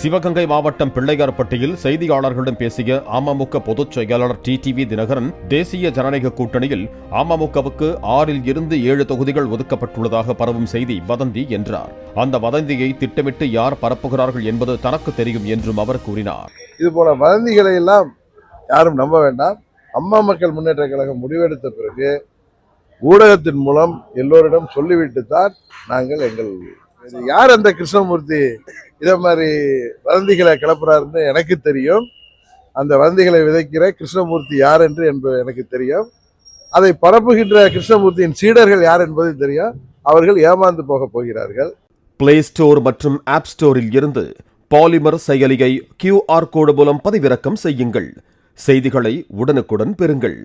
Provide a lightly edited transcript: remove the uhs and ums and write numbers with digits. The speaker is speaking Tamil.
சிவகங்கை மாவட்டம் பிள்ளையார்பட்டியில் செய்தியாளர்களிடம் பேசிய அமமுக பொதுச் செயலாளர் டிடிவி தினகரன், தேசிய ஜனநாயக கூட்டணியில் அமமுகவுக்கு 6 இருந்து 7 தொகுதிகள் ஒதுக்கப்பட்டுள்ளதாக பரவும் செய்தி வதந்தி என்றார். அந்த வதந்தியை திட்டமிட்டு யார் பரப்புகிறார்கள் என்பது தனக்கு தெரியும் என்றும் அவர் கூறினார். இதுபோல வதந்திகளை எல்லாம் யாரும் நம்ப வேண்டாம். அம்மா மக்கள் முன்னேற்ற கழகம் முடிவெடுத்த பிறகு ஊடகத்தின் மூலம் எல்லோரிடம் சொல்லிவிட்டுத்தான் நாங்கள் யார் அந்த கிருஷ்ணமூர்த்தி இதை மாதிரி வதந்திகளை கிளப்புறாருன்னு எனக்கு தெரியும். அந்த வதந்திகளை விதைக்கிற கிருஷ்ணமூர்த்தி யார் என்று எனக்கு தெரியும். அதை பரப்புகின்ற கிருஷ்ணமூர்த்தியின் சீடர்கள் யார் என்பது தெரியும். அவர்கள் ஏமாந்து போக போகிறார்கள். பிளே ஸ்டோர் மற்றும் ஆப் ஸ்டோரில் இருந்து பாலிமர் செயலியை QR கோடு மூலம் பதிவிறக்கம் செய்யுங்கள். செய்திகளை உடனுக்குடன் பெறுங்கள்.